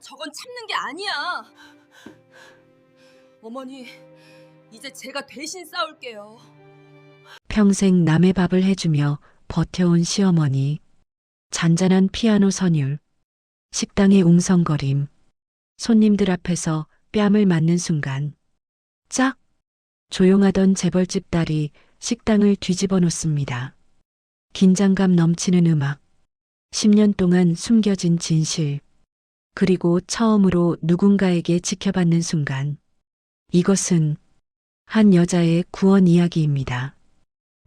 저건 참는 게 아니야. 어머니, 이제 제가 대신 싸울게요. 평생 남의 밥을 해주며 버텨온 시어머니, 잔잔한 피아노 선율, 식당의 웅성거림, 손님들 앞에서 뺨을 맞는 순간, 짝! 조용하던 재벌집 딸이 식당을 뒤집어 놓습니다. 긴장감 넘치는 음악, 10년 동안 숨겨진 진실, 그리고 처음으로 누군가에게 지켜받는 순간, 이것은 한 여자의 구원 이야기입니다.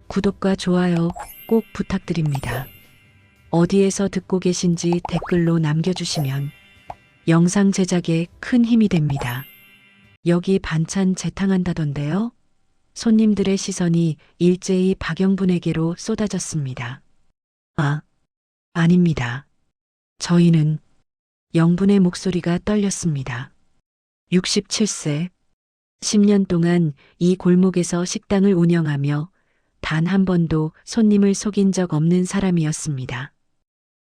구독과 좋아요 꼭 부탁드립니다. 어디에서 듣고 계신지 댓글로 남겨주시면 영상 제작에 큰 힘이 됩니다. 여기 반찬 재탕한다던데요? 손님들의 시선이 일제히 박영분에게로 쏟아졌습니다. 아, 아닙니다. 저희는 영분의 목소리가 떨렸습니다. 67세, 10년 동안 이 골목에서 식당을 운영하며 단 한 번도 손님을 속인 적 없는 사람이었습니다.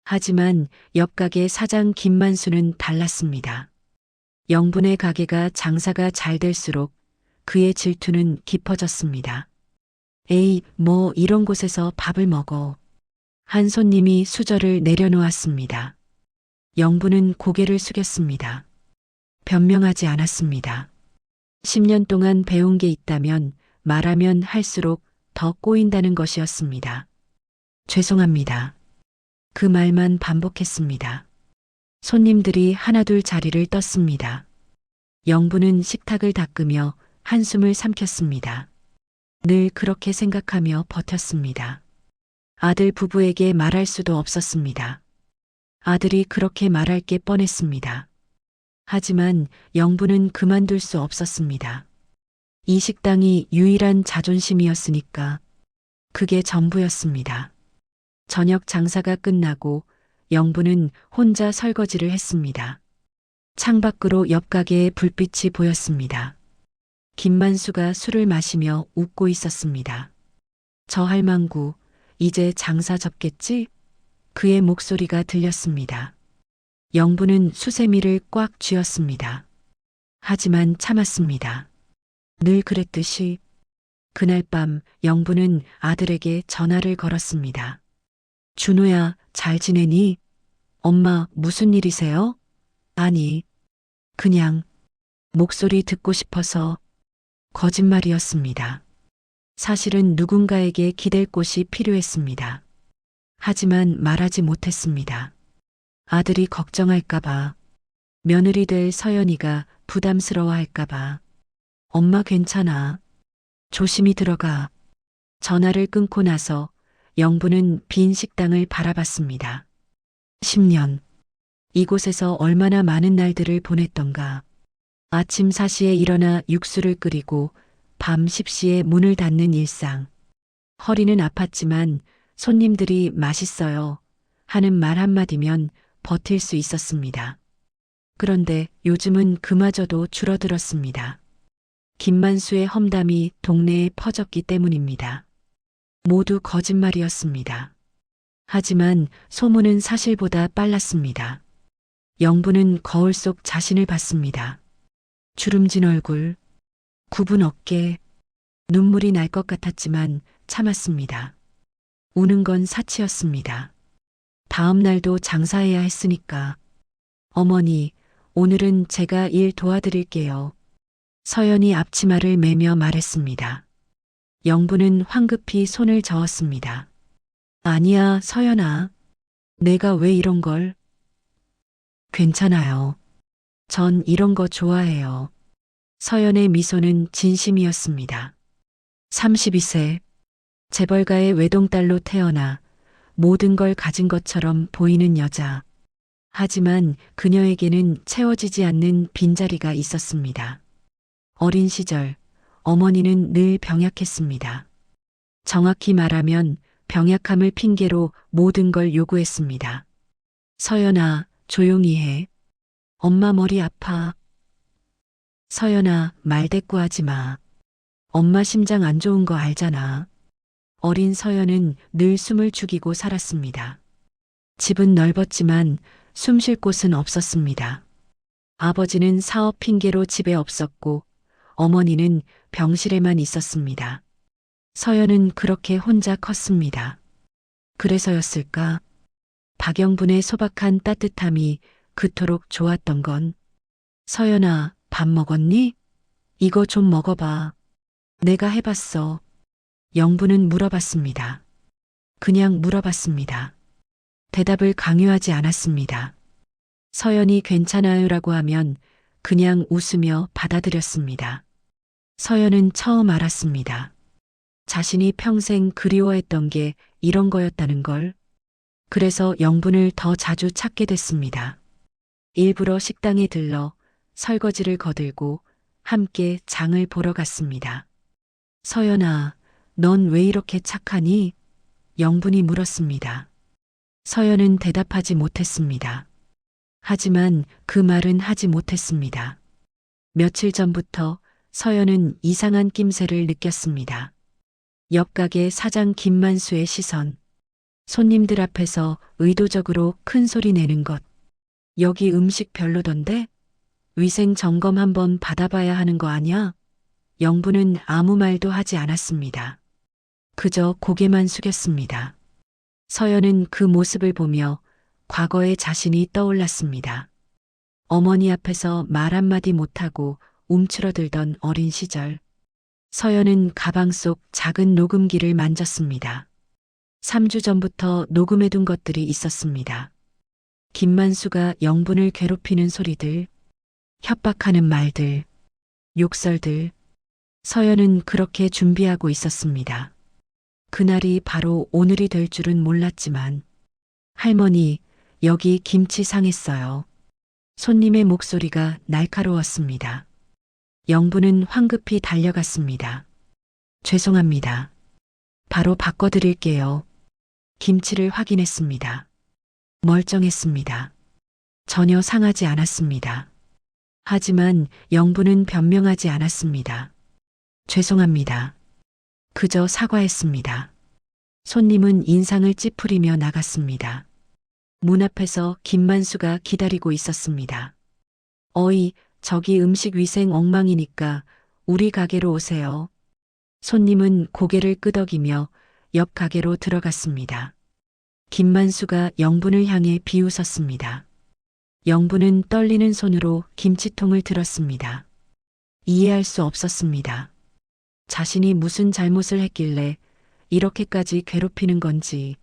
하지만 옆 가게 사장 김만수는 달랐습니다. 영분의 가게가 장사가 잘 될수록 그의 질투는 깊어졌습니다. 에이, 뭐 이런 곳에서 밥을 먹어. 한 손님이 수저를 내려놓았습니다. 영분은 고개를 숙였습니다. 변명하지 않았습니다. 10년 동안 배운 게 있다면 말하면 할수록 더 꼬인다는 것이었습니다. 죄송합니다. 그 말만 반복했습니다. 손님들이 하나둘 자리를 떴습니다. 영분은 식탁을 닦으며 한숨을 삼켰습니다. 늘 그렇게 생각하며 버텼습니다. 아들 부부에게 말할 수도 없었습니다. 아들이 그렇게 말할 게 뻔했습니다. 하지만 영분은 그만둘 수 없었습니다. 이 식당이 유일한 자존심이었으니까 그게 전부였습니다. 저녁 장사가 끝나고 영분은 혼자 설거지를 했습니다. 창밖으로 옆 가게에 불빛이 보였습니다. 김만수가 술을 마시며 웃고 있었습니다. 저 할망구, 이제 장사 접겠지? 그의 목소리가 들렸습니다. 영분은 수세미를 꽉 쥐었습니다. 하지만 참았습니다. 늘 그랬듯이 그날 밤 영분은 아들에게 전화를 걸었습니다. 준호야, 잘 지내니? 엄마, 무슨 일이세요? 아니, 그냥 목소리 듣고 싶어서. 거짓말이었습니다. 사실은 누군가에게 기댈 곳이 필요했습니다. 하지만 말하지 못했습니다. 아들이 걱정할까봐, 며느리 될 서연이가 부담스러워할까봐. 엄마 괜찮아. 조심히 들어가. 전화를 끊고 나서 영분은 빈 식당을 바라봤습니다. 10년. 이곳에서 얼마나 많은 날들을 보냈던가. 아침 4시에 일어나 육수를 끓이고 밤 10시에 문을 닫는 일상. 허리는 아팠지만 손님들이 맛있어요 하는 말 한마디면 버틸 수 있었습니다. 그런데 요즘은 그마저도 줄어들었습니다. 김만수의 험담이 동네에 퍼졌기 때문입니다. 모두 거짓말이었습니다. 하지만 소문은 사실보다 빨랐습니다. 영분은 거울 속 자신을 봤습니다. 주름진 얼굴, 굽은 어깨, 눈물이 날 것 같았지만 참았습니다. 우는 건 사치였습니다. 다음 날도 장사해야 했으니까. 어머니, 오늘은 제가 일 도와드릴게요. 서연이 앞치마를 매며 말했습니다. 영분은 황급히 손을 저었습니다. 아니야, 서연아. 내가 왜 이런 걸? 괜찮아요. 전 이런 거 좋아해요. 서연의 미소는 진심이었습니다. 32세, 재벌가의 외동딸로 태어나 모든 걸 가진 것처럼 보이는 여자. 하지만 그녀에게는 채워지지 않는 빈자리가 있었습니다. 어린 시절, 어머니는 늘 병약했습니다. 정확히 말하면 병약함을 핑계로 모든 걸 요구했습니다. 서연아, 조용히 해. 엄마 머리 아파. 서연아, 말대꾸하지 마. 엄마 심장 안 좋은 거 알잖아. 어린 서연은 늘 숨을 죽이고 살았습니다. 집은 넓었지만 숨 쉴 곳은 없었습니다. 아버지는 사업 핑계로 집에 없었고 어머니는 병실에만 있었습니다. 서연은 그렇게 혼자 컸습니다. 그래서였을까? 박영분의 소박한 따뜻함이 그토록 좋았던 건 서연아, 밥 먹었니? 이거 좀 먹어봐. 내가 해봤어. 영분은 물어봤습니다. 그냥 물어봤습니다. 대답을 강요하지 않았습니다. 서연이 괜찮아요라고 하면 그냥 웃으며 받아들였습니다. 서연은 처음 알았습니다. 자신이 평생 그리워했던 게 이런 거였다는 걸. 그래서 영분을 더 자주 찾게 됐습니다. 일부러 식당에 들러 설거지를 거들고 함께 장을 보러 갔습니다. 서연아, 넌 왜 이렇게 착하니? 영분이 물었습니다. 서연은 대답하지 못했습니다. 하지만 그 말은 하지 못했습니다. 며칠 전부터 서연은 이상한 낌새를 느꼈습니다. 옆 가게 사장 김만수의 시선, 손님들 앞에서 의도적으로 큰 소리 내는 것, 여기 음식 별로던데? 위생 점검 한번 받아봐야 하는 거 아냐? 영분은 아무 말도 하지 않았습니다. 그저 고개만 숙였습니다. 서연은 그 모습을 보며 과거의 자신이 떠올랐습니다. 어머니 앞에서 말 한마디 못하고 움츠러들던 어린 시절. 서연은 가방 속 작은 녹음기를 만졌습니다. 3주 전부터 녹음해둔 것들이 있었습니다. 김만수가 영분을 괴롭히는 소리들, 협박하는 말들, 욕설들. 서연은 그렇게 준비하고 있었습니다. 그날이 바로 오늘이 될 줄은 몰랐지만, 할머니, 여기 김치 상했어요. 손님의 목소리가 날카로웠습니다. 영분은 황급히 달려갔습니다. 죄송합니다. 바로 바꿔드릴게요. 김치를 확인했습니다. 멀쩡했습니다. 전혀 상하지 않았습니다. 하지만 영분은 변명하지 않았습니다. 죄송합니다. 그저 사과했습니다. 손님은 인상을 찌푸리며 나갔습니다. 문 앞에서 김만수가 기다리고 있었습니다. 어이, 저기 음식 위생 엉망이니까 우리 가게로 오세요. 손님은 고개를 끄덕이며 옆 가게로 들어갔습니다. 김만수가 영분을 향해 비웃었습니다. 영분은 떨리는 손으로 김치통을 들었습니다. 이해할 수 없었습니다. 자신이 무슨 잘못을 했길래 이렇게까지 괴롭히는 건지.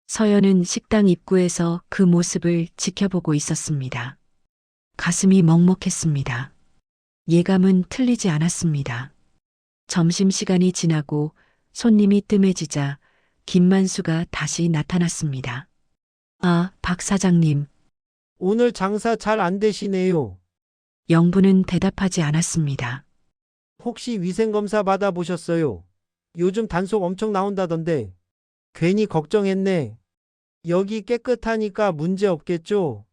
서연은 식당 입구에서 그 모습을 지켜보고 있었습니다. 가슴이 먹먹했습니다. 예감은 틀리지 않았습니다. 점심시간이 지나고 손님이 뜸해지자 김만수가 다시 나타났습니다. 아, 박 사장님. 오늘 장사 잘 안 되시네요. 영분은 대답하지 않았습니다. 혹시 위생검사 받아보셨어요? 요즘 단속 엄청 나온다던데. 괜히 걱정했네. 여기 깨끗하니까 문제 없겠죠?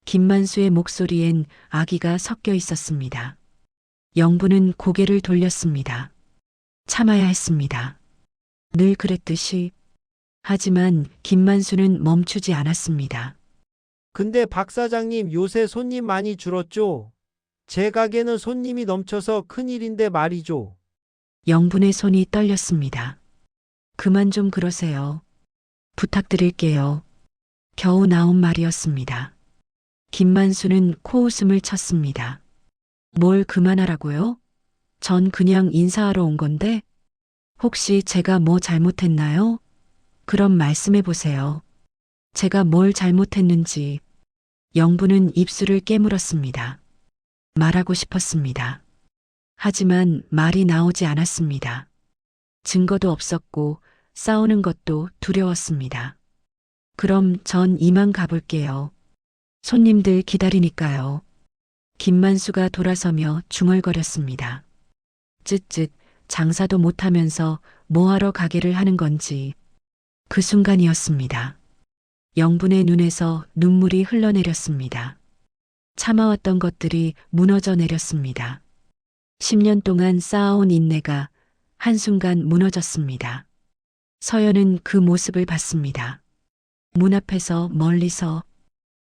김만수의 목소리엔 아기가 섞여 있었습니다. 영분은 고개를 돌렸습니다. 참아야 했습니다. 늘 그랬듯이. 하지만 김만수는 멈추지 않았습니다. 근데 박 사장님 요새 손님 많이 줄었죠? 제 가게는 손님이 넘쳐서 큰일인데 말이죠. 영분의 손이 떨렸습니다. 그만 좀 그러세요. 부탁드릴게요. 겨우 나온 말이었습니다. 김만수는 코웃음을 쳤습니다. 뭘 그만하라고요? 전 그냥 인사하러 온 건데? 혹시 제가 뭐 잘못했나요? 그럼 말씀해 보세요. 제가 뭘 잘못했는지. 영분은 입술을 깨물었습니다. 말하고 싶었습니다. 하지만 말이 나오지 않았습니다. 증거도 없었고 싸우는 것도 두려웠습니다. 그럼 전 이만 가볼게요. 손님들 기다리니까요. 김만수가 돌아서며 중얼거렸습니다. 쯧쯧, 장사도 못하면서 뭐하러 가게를 하는 건지. 그 순간이었습니다. 영분의 눈에서 눈물이 흘러내렸습니다. 참아왔던 것들이 무너져 내렸습니다. 10년 동안 쌓아온 인내가 한순간 무너졌습니다. 서연은 그 모습을 봤습니다. 문 앞에서 멀리서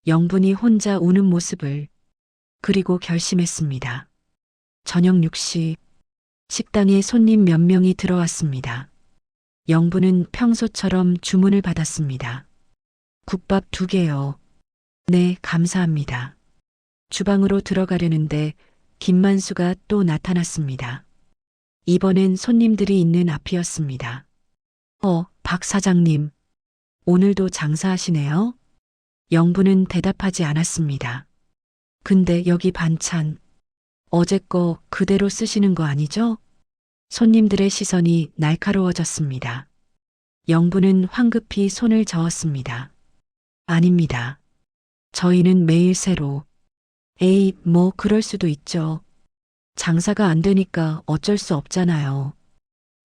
영분이 혼자 우는 모습을. 그리고 결심했습니다. 저녁 6시 식당에 손님 몇 명이 들어왔습니다. 영부는 평소처럼 주문을 받았습니다. 국밥 2개요. 네, 감사합니다. 주방으로 들어가려는데 김만수가 또 나타났습니다. 이번엔 손님들이 있는 앞이었습니다. 박 사장님. 오늘도 장사하시네요? 영부는 대답하지 않았습니다. 근데 여기 반찬, 어제 거 그대로 쓰시는 거 아니죠? 손님들의 시선이 날카로워졌습니다. 영부는 황급히 손을 저었습니다. 아닙니다. 저희는 매일 새로. 에이, 뭐 그럴 수도 있죠. 장사가 안 되니까 어쩔 수 없잖아요.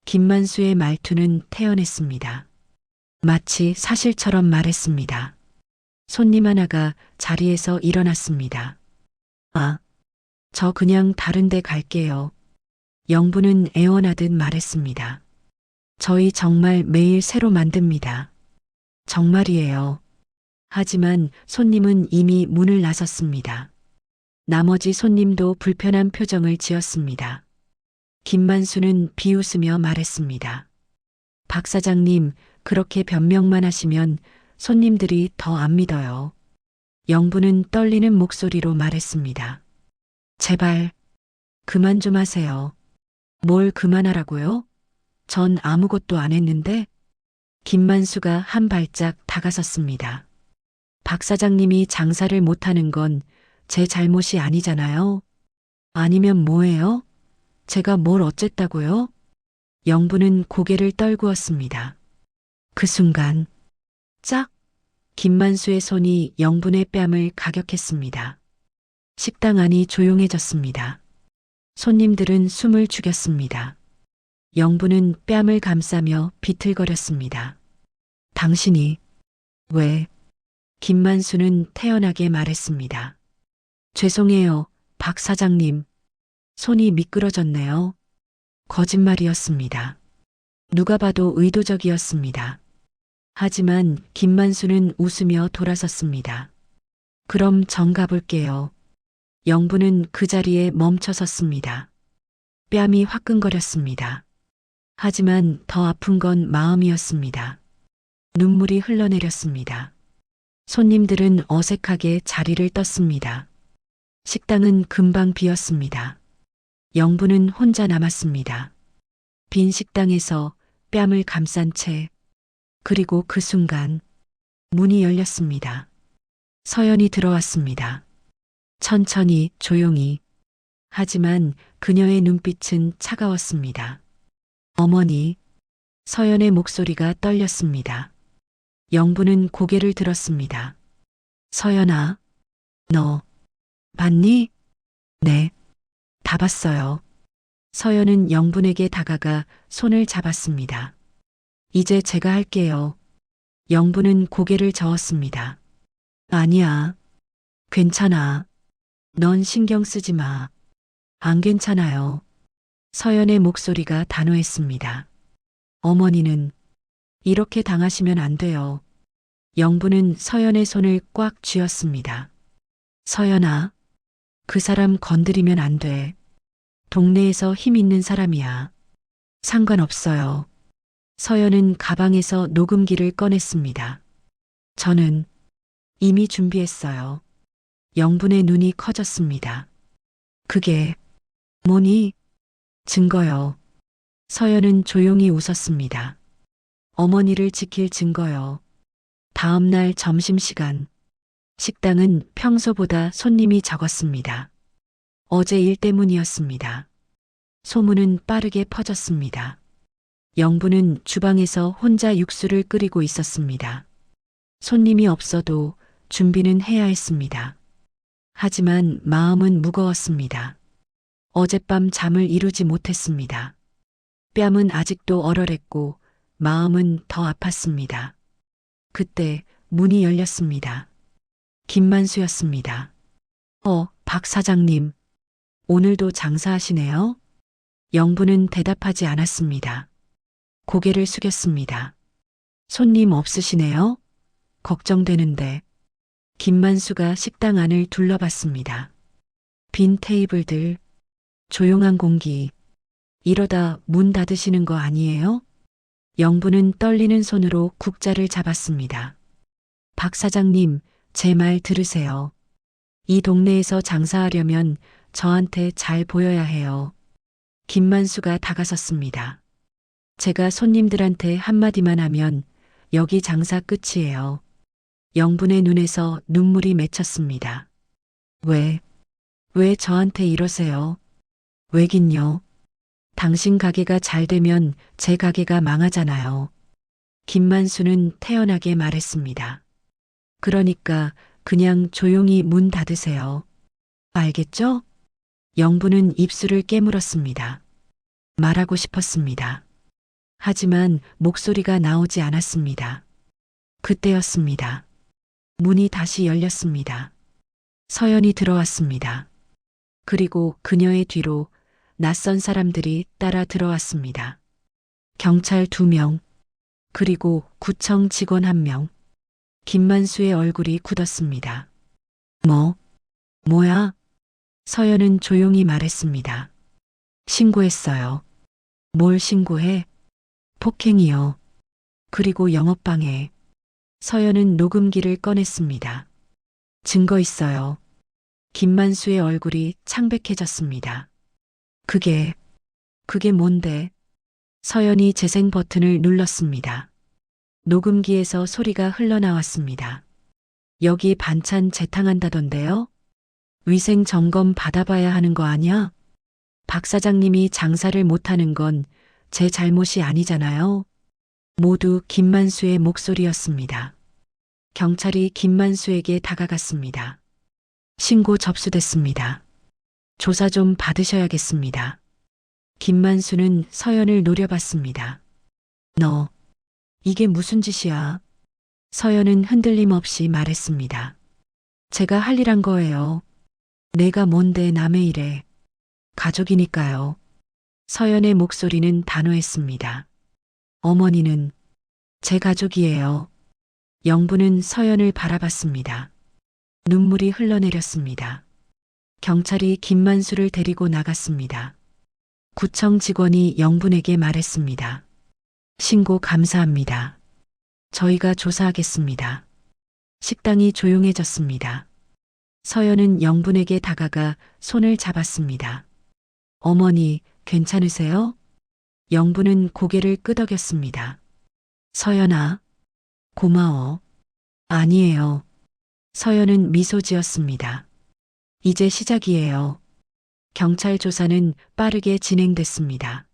김만수의 말투는 태연했습니다. 마치 사실처럼 말했습니다. 손님 하나가 자리에서 일어났습니다. 저 그냥 다른 데 갈게요. 영부는 애원하듯 말했습니다. 저희 정말 매일 새로 만듭니다. 정말이에요. 하지만 손님은 이미 문을 나섰습니다. 나머지 손님도 불편한 표정을 지었습니다. 김만수는 비웃으며 말했습니다. 박 사장님, 그렇게 변명만 하시면 손님들이 더 안 믿어요. 영부는 떨리는 목소리로 말했습니다. 제발, 그만 좀 하세요. 뭘 그만하라고요? 전 아무것도 안 했는데? 김만수가 한 발짝 다가섰습니다. 박 사장님이 장사를 못하는 건 제 잘못이 아니잖아요. 아니면 뭐예요? 제가 뭘 어쨌다고요? 영부는 고개를 떨구었습니다. 그 순간 짝! 김만수의 손이 영분의 뺨을 가격했습니다. 식당 안이 조용해졌습니다. 손님들은 숨을 죽였습니다. 영부는 뺨을 감싸며 비틀거렸습니다. 당신이 왜? 김만수는 태연하게 말했습니다. 죄송해요, 박 사장님. 손이 미끄러졌네요. 거짓말이었습니다. 누가 봐도 의도적이었습니다. 하지만 김만수는 웃으며 돌아섰습니다. 그럼 전 가볼게요. 영부는 그 자리에 멈춰 섰습니다. 뺨이 화끈거렸습니다. 하지만 더 아픈 건 마음이었습니다. 눈물이 흘러내렸습니다. 손님들은 어색하게 자리를 떴습니다. 식당은 금방 비었습니다. 영부는 혼자 남았습니다. 빈 식당에서 뺨을 감싼 채, 그리고 그 순간 문이 열렸습니다. 서연이 들어왔습니다. 천천히, 조용히. 하지만 그녀의 눈빛은 차가웠습니다. 어머니. 서연의 목소리가 떨렸습니다. 영부는 고개를 들었습니다. 서연아, 너 봤니? 네, 다 봤어요. 서연은 영분에게 다가가 손을 잡았습니다. 이제 제가 할게요. 영분은 고개를 저었습니다. 아니야. 괜찮아. 넌 신경 쓰지 마. 안 괜찮아요. 서연의 목소리가 단호했습니다. 어머니는 이렇게 당하시면 안 돼요. 영부는 서연의 손을 꽉 쥐었습니다. 서연아, 그 사람 건드리면 안 돼. 동네에서 힘 있는 사람이야. 상관없어요. 서연은 가방에서 녹음기를 꺼냈습니다. 저는 이미 준비했어요. 영분의 눈이 커졌습니다. 그게 뭐니? 증거요. 서연은 조용히 웃었습니다. 어머니를 지킬 증거요. 다음 날 점심시간. 식당은 평소보다 손님이 적었습니다. 어제 일 때문이었습니다. 소문은 빠르게 퍼졌습니다. 영부는 주방에서 혼자 육수를 끓이고 있었습니다. 손님이 없어도 준비는 해야 했습니다. 하지만 마음은 무거웠습니다. 어젯밤 잠을 이루지 못했습니다. 뺨은 아직도 얼얼했고 마음은 더 아팠습니다. 그때 문이 열렸습니다. 김만수였습니다. 박 사장님. 오늘도 장사하시네요? 영부는 대답하지 않았습니다. 고개를 숙였습니다. 손님 없으시네요? 걱정되는데. 김만수가 식당 안을 둘러봤습니다. 빈 테이블들, 조용한 공기. 이러다 문 닫으시는 거 아니에요? 영부는 떨리는 손으로 국자를 잡았습니다. 박 사장님, 제 말 들으세요. 이 동네에서 장사하려면 저한테 잘 보여야 해요. 김만수가 다가섰습니다. 제가 손님들한테 한마디만 하면 여기 장사 끝이에요. 영분의 눈에서 눈물이 맺혔습니다. 왜 저한테 이러세요? 왜긴요? 당신 가게가 잘 되면 제 가게가 망하잖아요. 김만수는 태연하게 말했습니다. 그러니까 그냥 조용히 문 닫으세요. 알겠죠? 영부는 입술을 깨물었습니다. 말하고 싶었습니다. 하지만 목소리가 나오지 않았습니다. 그때였습니다. 문이 다시 열렸습니다. 서연이 들어왔습니다. 그리고 그녀의 뒤로 낯선 사람들이 따라 들어왔습니다. 경찰 2명, 그리고 구청 직원 1명. 김만수의 얼굴이 굳었습니다. 뭐야? 서연은 조용히 말했습니다. 신고했어요. 뭘 신고해? 폭행이요. 그리고 영업방해. 서연은 녹음기를 꺼냈습니다. 증거 있어요. 김만수의 얼굴이 창백해졌습니다. 그게 뭔데? 서연이 재생 버튼을 눌렀습니다. 녹음기에서 소리가 흘러나왔습니다. 여기 반찬 재탕한다던데요? 위생 점검 받아봐야 하는 거 아냐? 박 사장님이 장사를 못하는 건 제 잘못이 아니잖아요. 모두 김만수의 목소리였습니다. 경찰이 김만수에게 다가갔습니다. 신고 접수됐습니다. 조사 좀 받으셔야겠습니다. 김만수는 서연을 노려봤습니다. 너, 이게 무슨 짓이야? 서연은 흔들림 없이 말했습니다. 제가 할 일 한 거예요. 내가 뭔데 남의 일에. 가족이니까요. 서연의 목소리는 단호했습니다. 어머니는 제 가족이에요. 영부는 서연을 바라봤습니다. 눈물이 흘러내렸습니다. 경찰이 김만수를 데리고 나갔습니다. 구청 직원이 영분에게 말했습니다. 신고 감사합니다. 저희가 조사하겠습니다. 식당이 조용해졌습니다. 서연은 영분에게 다가가 손을 잡았습니다. 어머니, 괜찮으세요? 영분은 고개를 끄덕였습니다. 서연아, 고마워. 아니에요. 서연은 미소 지었습니다. 이제 시작이에요. 경찰 조사는 빠르게 진행됐습니다.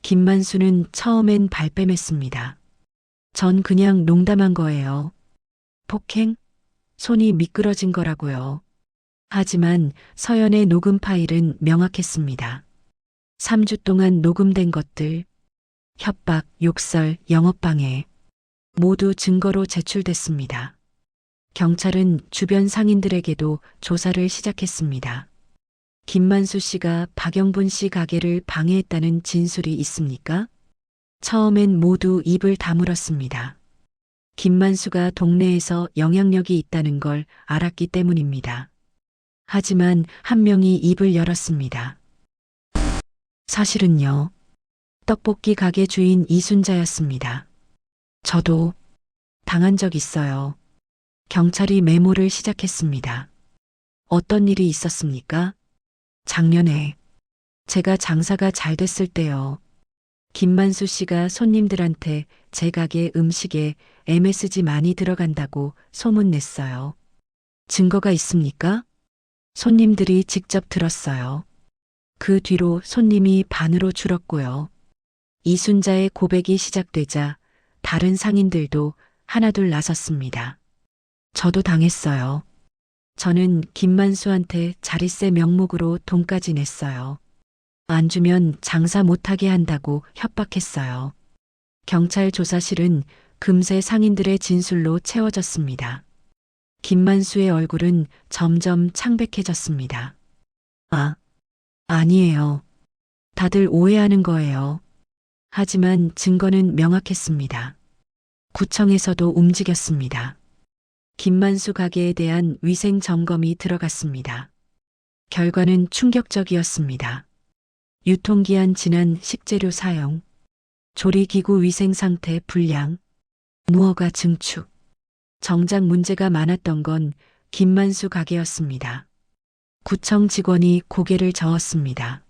김만수는 처음엔 발뺌했습니다. 전 그냥 농담한 거예요. 폭행? 손이 미끄러진 거라고요. 하지만 서연의 녹음 파일은 명확했습니다. 3주 동안 녹음된 것들, 협박, 욕설, 영업방해, 모두 증거로 제출됐습니다. 경찰은 주변 상인들에게도 조사를 시작했습니다. 김만수 씨가 박영분 씨 가게를 방해했다는 진술이 있습니까? 처음엔 모두 입을 다물었습니다. 김만수가 동네에서 영향력이 있다는 걸 알았기 때문입니다. 하지만 한 명이 입을 열었습니다. 사실은요. 떡볶이 가게 주인 이순자였습니다. 저도 당한 적 있어요. 경찰이 메모를 시작했습니다. 어떤 일이 있었습니까? 작년에 제가 장사가 잘 됐을 때요. 김만수 씨가 손님들한테 제 가게 음식에 MSG 많이 들어간다고 소문냈어요. 증거가 있습니까? 손님들이 직접 들었어요. 그 뒤로 손님이 반으로 줄었고요. 이순자의 고백이 시작되자 다른 상인들도 하나둘 나섰습니다. 저도 당했어요. 저는 김만수한테 자릿세 명목으로 돈까지 냈어요. 안 주면 장사 못하게 한다고 협박했어요. 경찰 조사실은 금세 상인들의 진술로 채워졌습니다. 김만수의 얼굴은 점점 창백해졌습니다. 아니에요. 다들 오해하는 거예요. 하지만 증거는 명확했습니다. 구청에서도 움직였습니다. 김만수 가게에 대한 위생 점검이 들어갔습니다. 결과는 충격적이었습니다. 유통기한 지난 식재료 사용, 조리기구 위생 상태 불량, 무허가 증축. 정작 문제가 많았던 건 김만수 가게였습니다. 구청 직원이 고개를 저었습니다.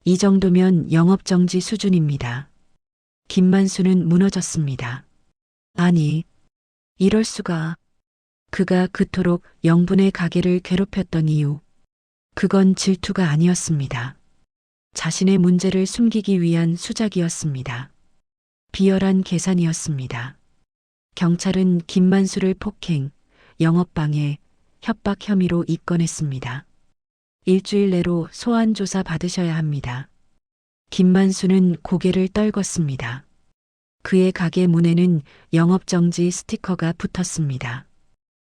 이 정도면 영업정지 수준입니다. 김만수는 무너졌습니다. 아니, 이럴 수가. 그가 그토록 영분의 가게를 괴롭혔던 이유. 그건 질투가 아니었습니다. 자신의 문제를 숨기기 위한 수작이었습니다. 비열한 계산이었습니다. 경찰은 김만수를 폭행, 영업방해, 협박 혐의로 입건했습니다. 일주일 내로 소환 조사 받으셔야 합니다. 김만수는 고개를 떨궜습니다. 그의 가게 문에는 영업정지 스티커가 붙었습니다.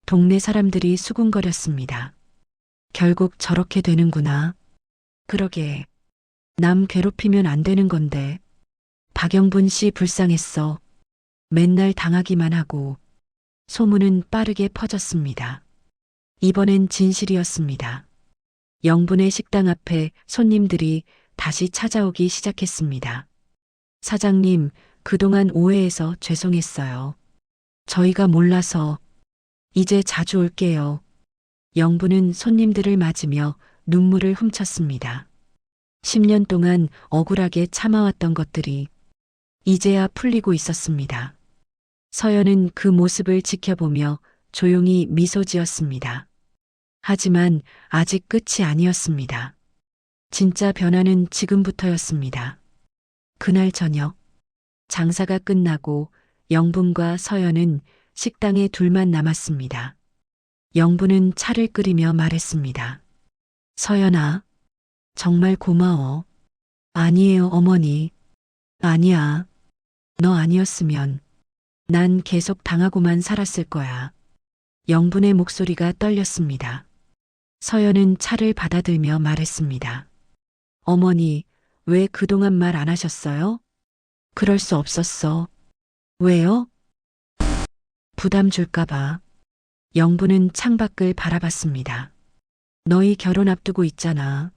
동네 사람들이 수군거렸습니다. 결국 저렇게 되는구나. 그러게. 남 괴롭히면 안 되는 건데. 박영분 씨 불쌍했어. 맨날 당하기만 하고. 소문은 빠르게 퍼졌습니다. 이번엔 진실이었습니다. 영분의 식당 앞에 손님들이 다시 찾아오기 시작했습니다. 사장님, 그동안 오해해서 죄송했어요. 저희가 몰라서. 이제 자주 올게요. 영분은 손님들을 맞으며 눈물을 훔쳤습니다. 10년 동안 억울하게 참아왔던 것들이 이제야 풀리고 있었습니다. 서연은 그 모습을 지켜보며 조용히 미소 지었습니다. 하지만 아직 끝이 아니었습니다. 진짜 변화는 지금부터였습니다. 그날 저녁, 장사가 끝나고 영분과 서연은 식당에 둘만 남았습니다. 영분은 차를 끓이며 말했습니다. 서연아, 정말 고마워. 아니에요, 어머니. 아니야. 너 아니었으면 난 계속 당하고만 살았을 거야. 영분의 목소리가 떨렸습니다. 서연은 차를 받아들며 말했습니다. 어머니, 왜 그동안 말 안 하셨어요? 그럴 수 없었어. 왜요? 부담 줄까봐. 영분은 창밖을 바라봤습니다. 너희 결혼 앞두고 있잖아.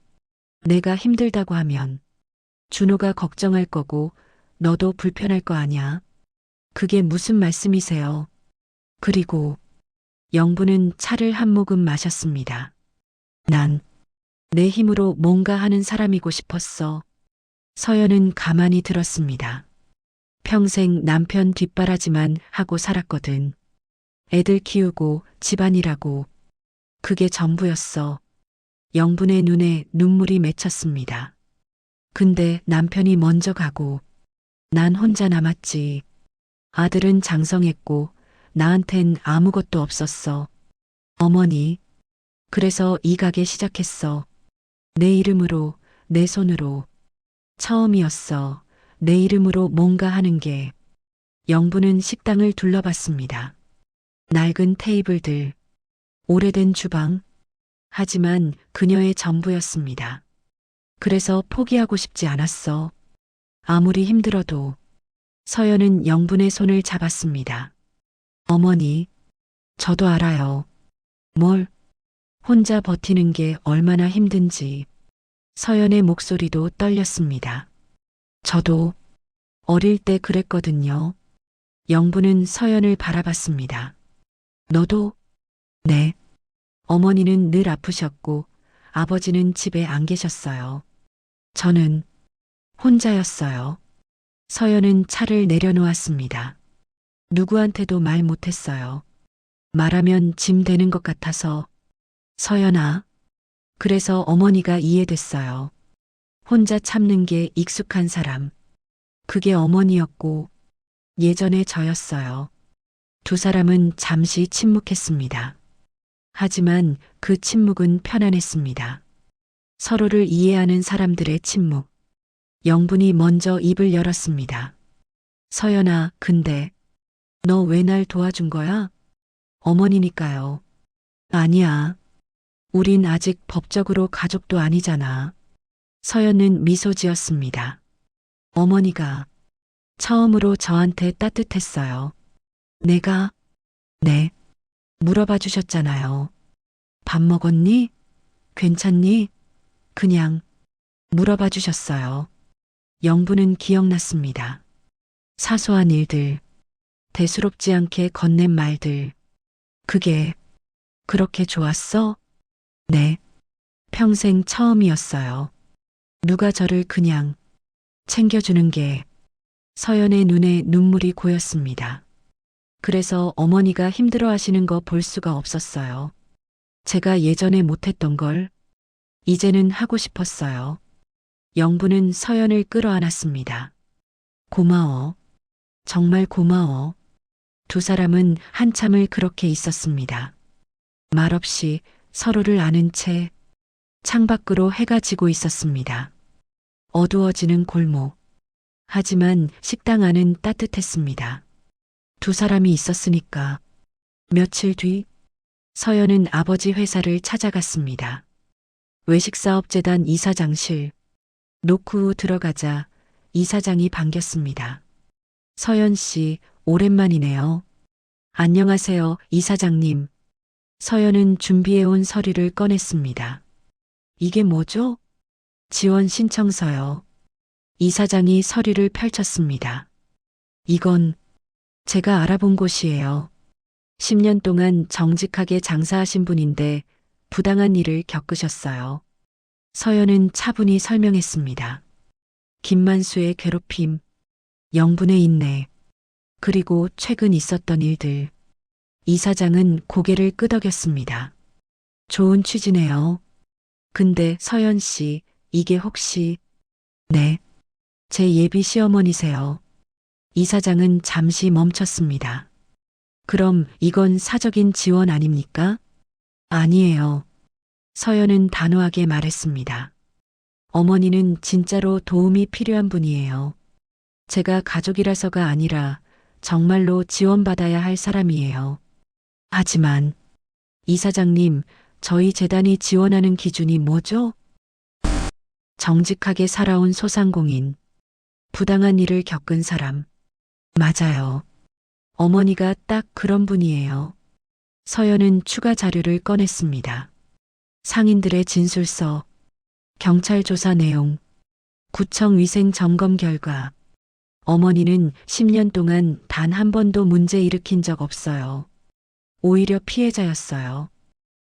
내가 힘들다고 하면 준호가 걱정할 거고 너도 불편할 거 아냐. 그게 무슨 말씀이세요? 그리고 영분은 차를 한 모금 마셨습니다. 난 내 힘으로 뭔가 하는 사람이고 싶었어. 서연은 가만히 들었습니다. 평생 남편 뒷바라지만 하고 살았거든. 애들 키우고 집안일하고 그게 전부였어. 영분의 눈에 눈물이 맺혔습니다. 근데 남편이 먼저 가고 난 혼자 남았지. 아들은 장성했고 나한텐 아무것도 없었어. 어머니, 그래서 이 가게 시작했어. 내 이름으로, 내 손으로. 처음이었어. 내 이름으로 뭔가 하는 게. 영분은 식당을 둘러봤습니다. 낡은 테이블들, 오래된 주방. 하지만 그녀의 전부였습니다. 그래서 포기하고 싶지 않았어. 아무리 힘들어도. 서연은 영분의 손을 잡았습니다. 어머니, 저도 알아요. 뭘? 혼자 버티는 게 얼마나 힘든지. 서연의 목소리도 떨렸습니다. 저도 어릴 때 그랬거든요. 영분은 서연을 바라봤습니다. 너도? 네. 어머니는 늘 아프셨고 아버지는 집에 안 계셨어요. 저는 혼자였어요. 서연은 차를 내려놓았습니다. 누구한테도 말 못했어요. 말하면 짐 되는 것 같아서. 서연아. 그래서 어머니가 이해됐어요. 혼자 참는 게 익숙한 사람. 그게 어머니였고 예전의 저였어요. 두 사람은 잠시 침묵했습니다. 하지만 그 침묵은 편안했습니다. 서로를 이해하는 사람들의 침묵. 영분이 먼저 입을 열었습니다. 서연아, 근데 너 왜 날 도와준 거야? 어머니니까요. 아니야. 우린 아직 법적으로 가족도 아니잖아. 서연은 미소 지었습니다. 어머니가 처음으로 저한테 따뜻했어요. 네. 물어봐 주셨잖아요. 밥 먹었니? 괜찮니? 그냥 물어봐 주셨어요. 영부는 기억났습니다. 사소한 일들, 대수롭지 않게 건넨 말들. 그게 그렇게 좋았어? 네. 평생 처음이었어요. 누가 저를 그냥 챙겨주는 게. 서연의 눈에 눈물이 고였습니다. 그래서 어머니가 힘들어 하시는 거 볼 수가 없었어요. 제가 예전에 못했던 걸 이제는 하고 싶었어요. 영부는 서연을 끌어안았습니다. 고마워. 정말 고마워. 두 사람은 한참을 그렇게 있었습니다. 말없이 서로를 아는 채 창밖으로 해가 지고 있었습니다. 어두워지는 골목. 하지만 식당 안은 따뜻했습니다. 두 사람이 있었으니까. 며칠 뒤 서연은 아버지 회사를 찾아갔습니다. 외식사업재단 이사장실. 노크 후 들어가자 이사장이 반겼습니다. 서연 씨, 오랜만이네요. 안녕하세요, 이사장님. 서연은 준비해온 서류를 꺼냈습니다. 이게 뭐죠? 지원 신청서요. 이사장이 서류를 펼쳤습니다. 이건 제가 알아본 곳이에요. 10년 동안 정직하게 장사하신 분인데 부당한 일을 겪으셨어요. 서연은 차분히 설명했습니다. 김만수의 괴롭힘, 영분의 인내, 그리고 최근 있었던 일들. 이사장은 고개를 끄덕였습니다. 좋은 취지네요. 근데 서연 씨, 이게 혹시... 네, 제 예비 시어머니세요. 이사장은 잠시 멈췄습니다. 그럼 이건 사적인 지원 아닙니까? 아니에요. 서연은 단호하게 말했습니다. 어머니는 진짜로 도움이 필요한 분이에요. 제가 가족이라서가 아니라 정말로 지원받아야 할 사람이에요. 하지만 이사장님, 저희 재단이 지원하는 기준이 뭐죠? 정직하게 살아온 소상공인, 부당한 일을 겪은 사람. 맞아요. 어머니가 딱 그런 분이에요. 서연은 추가 자료를 꺼냈습니다. 상인들의 진술서, 경찰 조사 내용, 구청 위생 점검 결과. 어머니는 10년 동안 단 한 번도 문제 일으킨 적 없어요. 오히려 피해자였어요.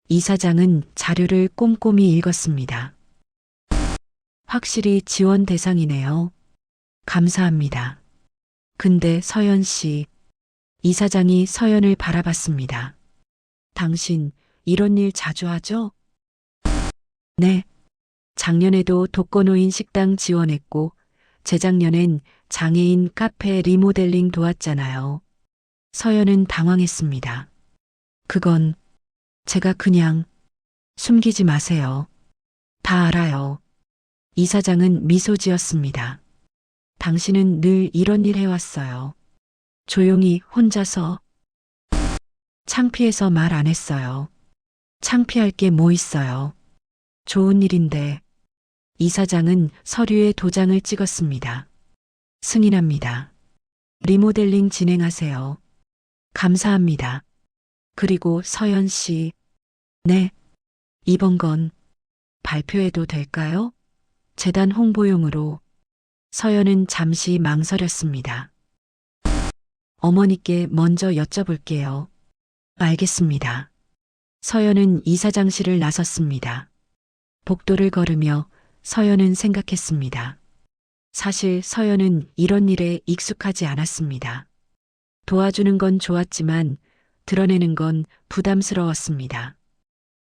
이사장은 자료를 꼼꼼히 읽었습니다. 확실히 지원 대상이네요. 감사합니다. 근데 서연 씨, 이사장이 서연을 바라봤습니다. 당신 이런 일 자주 하죠? 네. 작년에도 독거노인 식당 지원했고, 재작년엔 장애인 카페 리모델링 도왔잖아요. 서연은 당황했습니다. 그건 제가 그냥 숨기지 마세요. 다 알아요. 이사장은 미소 지었습니다. 당신은 늘 이런 일 해왔어요. 조용히 혼자서. 창피해서 말 안 했어요. 창피할 게 뭐 있어요. 좋은 일인데. 이사장은 서류에 도장을 찍었습니다. 승인합니다. 리모델링 진행하세요. 감사합니다. 그리고 서연 씨. 네. 이번 건 발표해도 될까요? 재단 홍보용으로. 서연은 잠시 망설였습니다. 어머니께 먼저 여쭤볼게요. 알겠습니다. 서연은 이사장실을 나섰습니다. 복도를 걸으며 서연은 생각했습니다. 사실 서연은 이런 일에 익숙하지 않았습니다. 도와주는 건 좋았지만 드러내는 건 부담스러웠습니다.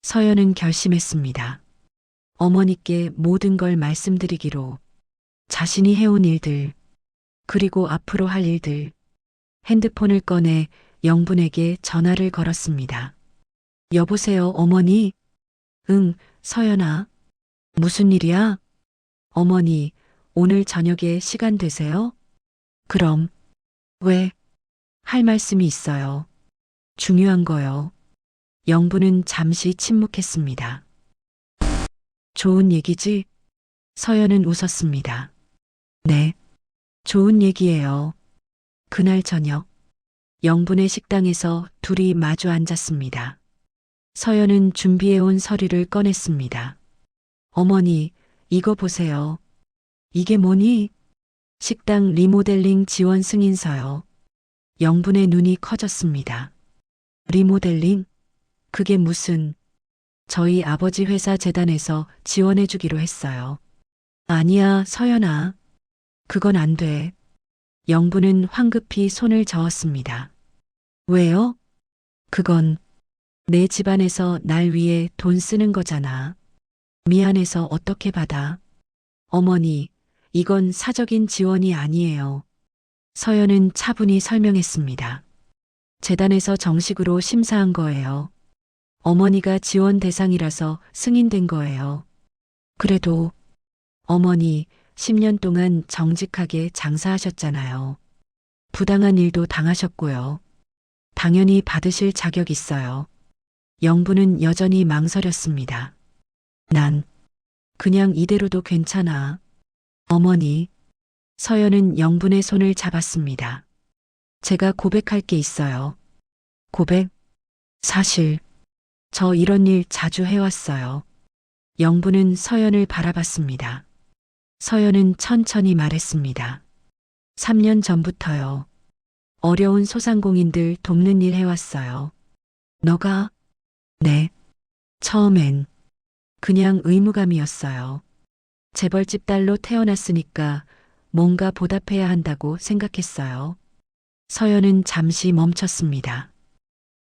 서연은 결심했습니다. 어머니께 모든 걸 말씀드리기로. 자신이 해온 일들, 그리고 앞으로 할 일들. 핸드폰을 꺼내 영분에게 전화를 걸었습니다. 여보세요, 어머니? 응, 서연아. 무슨 일이야? 어머니, 오늘 저녁에 시간 되세요? 그럼. 왜? 할 말씀이 있어요. 중요한 거요. 영부는 잠시 침묵했습니다. 좋은 얘기지? 서연은 웃었습니다. 네, 좋은 얘기예요. 그날 저녁, 영분의 식당에서 둘이 마주 앉았습니다. 서연은 준비해온 서류를 꺼냈습니다. 어머니, 이거 보세요. 이게 뭐니? 식당 리모델링 지원 승인서요. 영분의 눈이 커졌습니다. 리모델링? 그게 무슨... 저희 아버지 회사 재단에서 지원해주기로 했어요. 아니야, 서연아. 그건 안 돼. 영분은 황급히 손을 저었습니다. 왜요? 그건 내 집안에서 날 위해 돈 쓰는 거잖아. 미안해서 어떻게 받아? 어머니, 이건 사적인 지원이 아니에요. 서연은 차분히 설명했습니다. 재단에서 정식으로 심사한 거예요. 어머니가 지원 대상이라서 승인된 거예요. 그래도 어머니 10년 동안 정직하게 장사하셨잖아요. 부당한 일도 당하셨고요. 당연히 받으실 자격 있어요. 영부는 여전히 망설였습니다. 난 그냥 이대로도 괜찮아. 어머니, 서연은 영분의 손을 잡았습니다. 제가 고백할 게 있어요. 고백? 사실 저 이런 일 자주 해왔어요. 영부는 서연을 바라봤습니다. 서연은 천천히 말했습니다. 3년 전부터요. 어려운 소상공인들 돕는 일 해왔어요. 너가? 네. 처음엔 그냥 의무감이었어요. 재벌집 딸로 태어났으니까 뭔가 보답해야 한다고 생각했어요. 서연은 잠시 멈췄습니다.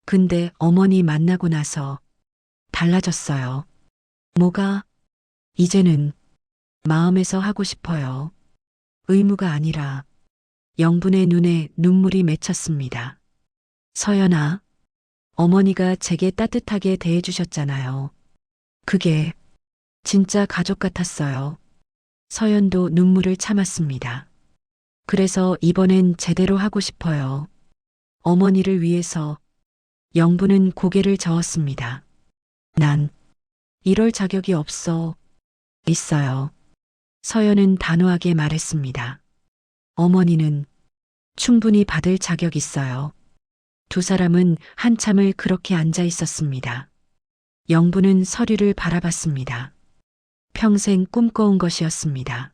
근데 어머니 만나고 나서 달라졌어요. 뭐가? 이제는 마음에서 하고 싶어요. 의무가 아니라. 영분의 눈에 눈물이 맺혔습니다. 서연아, 어머니가 제게 따뜻하게 대해주셨잖아요. 그게 진짜 가족 같았어요. 서연도 눈물을 참았습니다. 그래서 이번엔 제대로 하고 싶어요. 어머니를 위해서. 영부는 고개를 저었습니다. 난 이럴 자격이 없어. 있어요. 서연은 단호하게 말했습니다. 어머니는 충분히 받을 자격 있어요. 두 사람은 한참을 그렇게 앉아 있었습니다. 영부는 서류를 바라봤습니다. 평생 꿈꿔온 것이었습니다.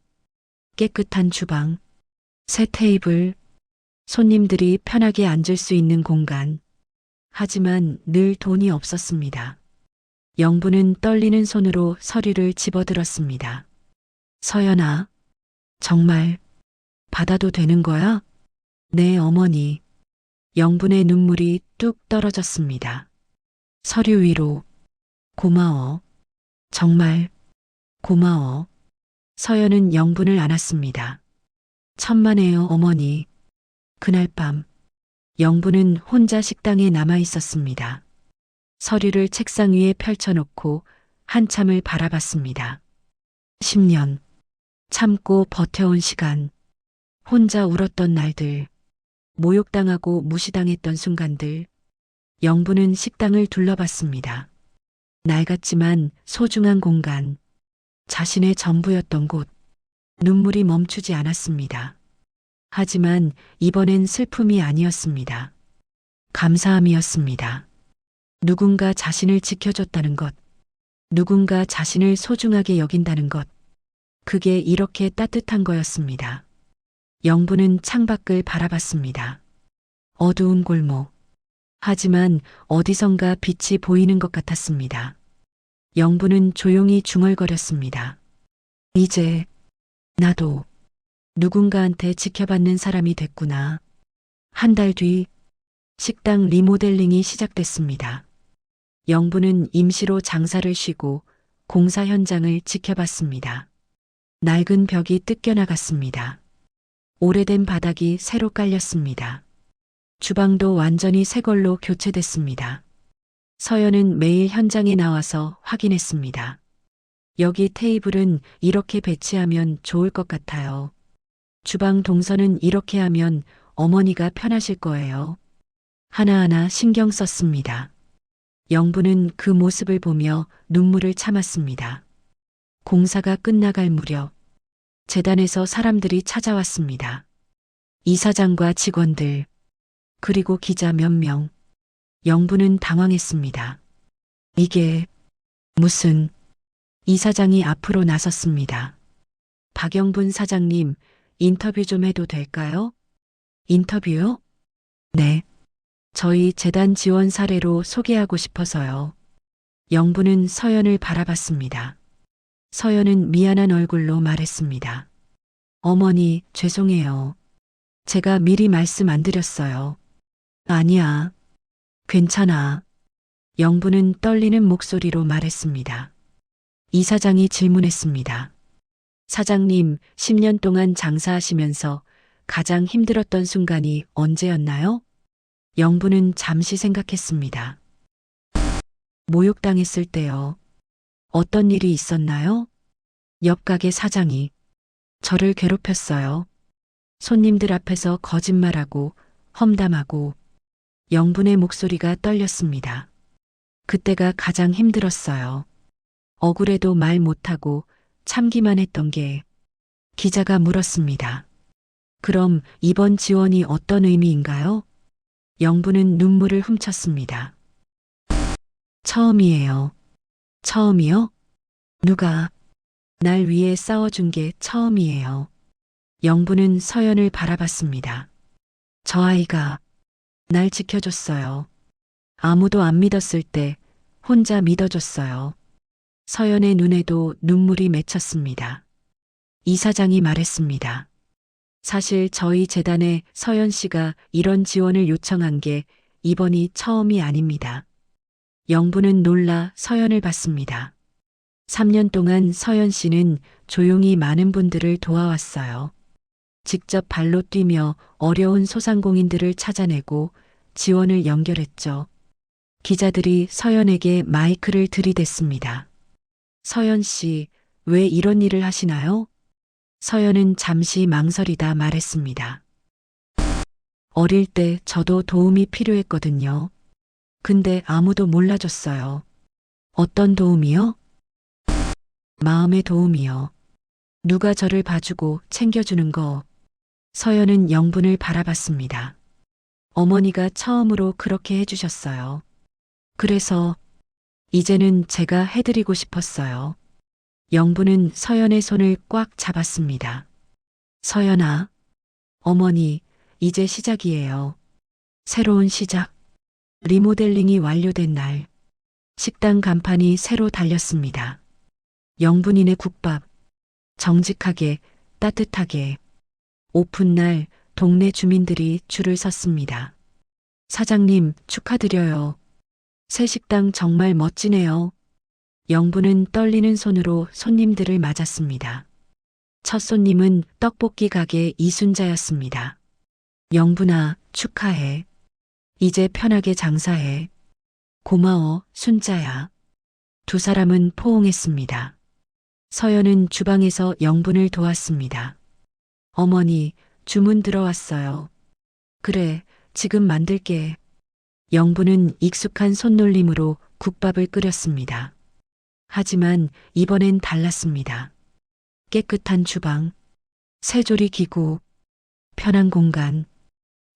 깨끗한 주방, 새 테이블, 손님들이 편하게 앉을 수 있는 공간. 하지만 늘 돈이 없었습니다. 영부는 떨리는 손으로 서류를 집어들었습니다. 서연아, 정말 받아도 되는 거야? 네, 어머니. 영분의 눈물이 뚝 떨어졌습니다. 서류 위로. 고마워. 정말 고마워. 서연은 영분을 안았습니다. 천만에요, 어머니. 그날 밤 영분은 혼자 식당에 남아 있었습니다. 서류를 책상 위에 펼쳐놓고 한참을 바라봤습니다. 10년 참고 버텨온 시간, 혼자 울었던 날들, 모욕당하고 무시당했던 순간들. 영부는 식당을 둘러봤습니다. 낡았지만 소중한 공간, 자신의 전부였던 곳. 눈물이 멈추지 않았습니다. 하지만 이번엔 슬픔이 아니었습니다. 감사함이었습니다. 누군가 자신을 지켜줬다는 것, 누군가 자신을 소중하게 여긴다는 것, 그게 이렇게 따뜻한 거였습니다. 영부는 창밖을 바라봤습니다. 어두운 골목. 하지만 어디선가 빛이 보이는 것 같았습니다. 영부는 조용히 중얼거렸습니다. 이제 나도 누군가한테 지켜받는 사람이 됐구나. 한 달 뒤 식당 리모델링이 시작됐습니다. 영부는 임시로 장사를 쉬고 공사 현장을 지켜봤습니다. 낡은 벽이 뜯겨나갔습니다. 오래된 바닥이 새로 깔렸습니다. 주방도 완전히 새 걸로 교체됐습니다. 서연은 매일 현장에 나와서 확인했습니다. 여기 테이블은 이렇게 배치하면 좋을 것 같아요. 주방 동선은 이렇게 하면 어머니가 편하실 거예요. 하나하나 신경 썼습니다. 영부는 그 모습을 보며 눈물을 참았습니다. 공사가 끝나갈 무렵 재단에서 사람들이 찾아왔습니다. 이사장과 직원들, 그리고 기자 몇 명. 영부는 당황했습니다. 이게 무슨 이사장이 앞으로 나섰습니다. 박영분 사장님, 인터뷰 좀 해도 될까요? 인터뷰요? 네. 저희 재단 지원 사례로 소개하고 싶어서요. 영부는 서연을 바라봤습니다. 서연은 미안한 얼굴로 말했습니다. 어머니, 죄송해요. 제가 미리 말씀 안 드렸어요. 아니야. 괜찮아. 영부는 떨리는 목소리로 말했습니다. 이사장이 질문했습니다. 사장님, 10년 동안 장사하시면서 가장 힘들었던 순간이 언제였나요? 영부는 잠시 생각했습니다. 모욕당했을 때요. 어떤 일이 있었나요? 옆 가게 사장이 저를 괴롭혔어요. 손님들 앞에서 거짓말하고 험담하고. 영분의 목소리가 떨렸습니다. 그때가 가장 힘들었어요. 억울해도 말 못하고 참기만 했던 게. 기자가 물었습니다. 그럼 이번 지원이 어떤 의미인가요? 영부는 눈물을 훔쳤습니다. 처음이에요. 처음이요? 누가 날 위해 싸워준 게 처음이에요. 영부는 서연을 바라봤습니다. 저 아이가 날 지켜줬어요. 아무도 안 믿었을 때 혼자 믿어줬어요. 서연의 눈에도 눈물이 맺혔습니다. 이사장이 말했습니다. 사실 저희 재단에 서연 씨가 이런 지원을 요청한 게 이번이 처음이 아닙니다. 영부는 놀라 서연을 봤습니다. 3년 동안 서연 씨는 조용히 많은 분들을 도와왔어요. 직접 발로 뛰며 어려운 소상공인들을 찾아내고 지원을 연결했죠. 기자들이 서연에게 마이크를 들이댔습니다. 서연 씨, 왜 이런 일을 하시나요? 서연은 잠시 망설이다 말했습니다. 어릴 때 저도 도움이 필요했거든요. 근데 아무도 몰라줬어요. 어떤 도움이요? 마음의 도움이요. 누가 저를 봐주고 챙겨주는 거. 서연은 영분을 바라봤습니다. 어머니가 처음으로 그렇게 해주셨어요. 그래서 이제는 제가 해드리고 싶었어요. 영부는 서연의 손을 꽉 잡았습니다. 서연아, 어머니, 이제 시작이에요. 새로운 시작. 리모델링이 완료된 날, 식당 간판이 새로 달렸습니다. 영분인의 국밥, 정직하게, 따뜻하게. 오픈날 동네 주민들이 줄을 섰습니다. 사장님, 축하드려요. 새 식당 정말 멋지네요. 영부는 떨리는 손으로 손님들을 맞았습니다. 첫 손님은 떡볶이 가게 이순자였습니다. 영분아, 축하해. 이제 편하게 장사해. 고마워, 순자야. 두 사람은 포옹했습니다. 서연은 주방에서 영분을 도왔습니다. 어머니, 주문 들어왔어요. 그래, 지금 만들게. 영부는 익숙한 손놀림으로 국밥을 끓였습니다. 하지만 이번엔 달랐습니다. 깨끗한 주방, 세조리 기구, 편한 공간.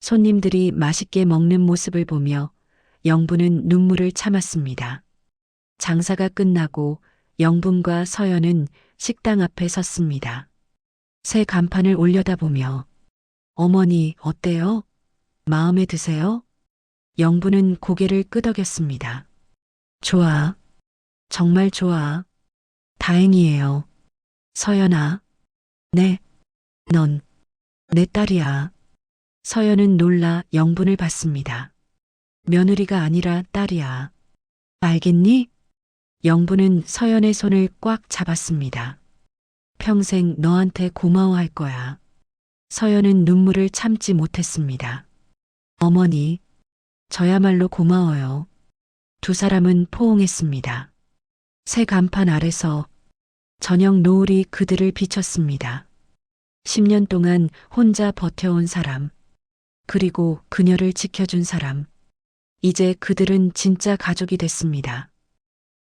손님들이 맛있게 먹는 모습을 보며 영부는 눈물을 참았습니다. 장사가 끝나고 영분과 서연은 식당 앞에 섰습니다. 새 간판을 올려다보며 어머니 어때요? 마음에 드세요? 영부는 고개를 끄덕였습니다. 좋아. 정말 좋아. 다행이에요. 서연아. 네. 넌 내 딸이야. 서연은 놀라 영분을 봤습니다. 며느리가 아니라 딸이야. 알겠니? 영부는 서연의 손을 꽉 잡았습니다. 평생 너한테 고마워할 거야. 서연은 눈물을 참지 못했습니다. 어머니, 저야말로 고마워요. 두 사람은 포옹했습니다. 새 간판 아래서 저녁 노을이 그들을 비췄습니다. 10년 동안 혼자 버텨온 사람, 그리고 그녀를 지켜준 사람. 이제 그들은 진짜 가족이 됐습니다.